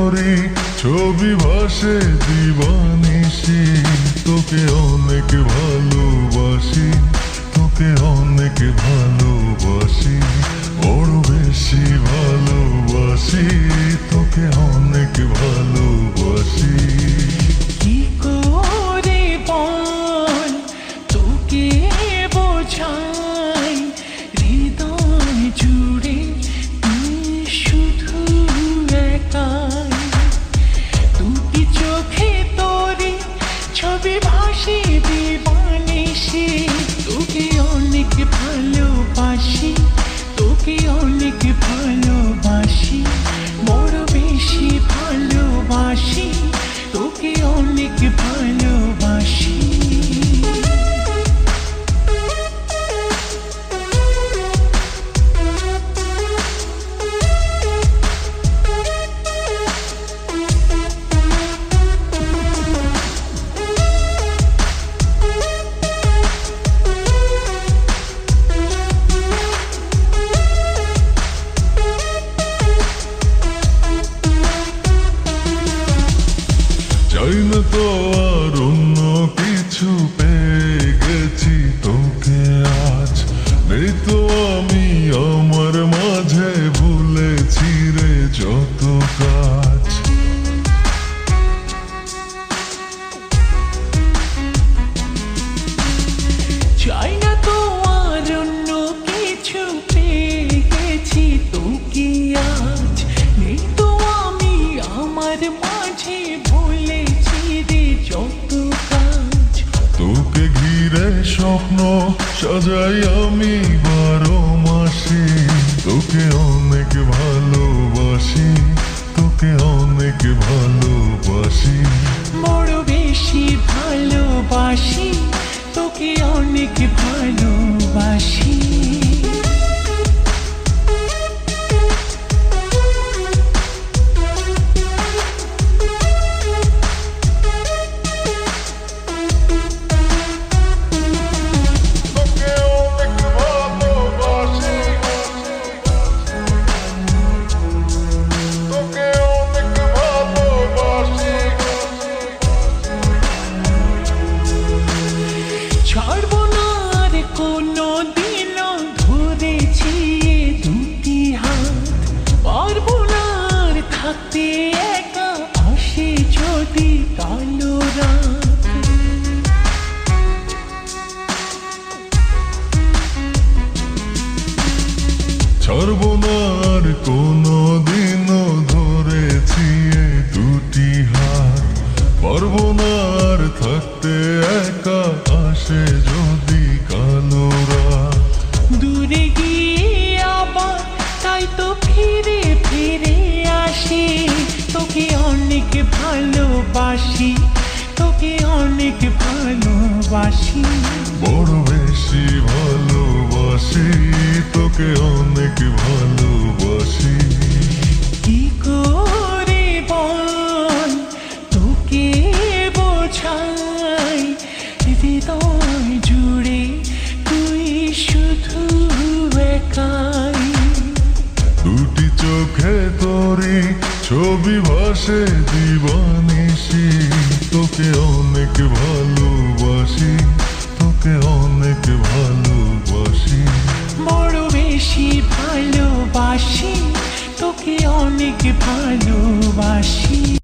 তোরই ছবি ভাসে দিবানিশি। তোকে অনেক ভালোবাসি, তোকে অনেক ভালোবাসি, বড় বেশি ভালোবাসি, তোকে অনেক ভালোবাসি। কি করে বল তোকে বোঝাই, হৃদয় জুড়ে তুই শুধু একাই। দুটি চোখে তোরে ছবি ভাসে দিবানিশি। তোকে অনেক ভালোবাসি, তোকে অনেক ভালোবাসি, বড় বেশি ভালোবাসি, তোকে অনেক ভালোবাসি। চাই না তো আর অন্য কিছু, পেয়ে গেছি তোকে আজ। নেই তো আমি আমার মাঝে, ভুলেছি রে যত কাজ। চাই না তো আর অন্য কিছু, পেয়ে গেছি তোকে আজ। নেই তো আমি আমার মাঝে, ভুলেছি রে যত কাজ। তোকে ঘিরে স্বপ্ন সাজাই আমি 12 মাসে। তোকে অনেক ভালোবাসি, তোকে অনেক ভালোবাসি, বড় বেশি ভালোবাসি, তোকে অনেক ভালোবাসি। তোকে অনেক ভালোবাসি, তোকে অনেক ভালোবাসি। ছাড়বো না আর কোনো দিনও, ধরেছি দুটি হাত। পারবো না আর থাকতে একা, আসে যদি কালো রাত। ছাড়বো না আর কোনো দিনও, ধরেছি এই দুটি হাত। পারবো না আর থাকতে একা, আসে যদি কালো রাত। দূরে গিয়ে আবার তাই তো ফিরে ফিরে আসি। তোকে অনেক ভালোবাসি, তোকে অনেক ভালোবাসি, বড় বেশি ভালোবাসি, তোকে অনেক ভালোবাসি। কি করে বল তোকে বোঝাই, হৃদয় জুড়ে তুই শুধু একাই। দুটি চোখে তোরই ছবি ভাসে দিবানিশি। তোকে অনেক ভালোবাসি, তোকে অনেক ভালোবাসি, বড় বেশি ভালোবাসি, তোকে অনেক ভালোবাসি।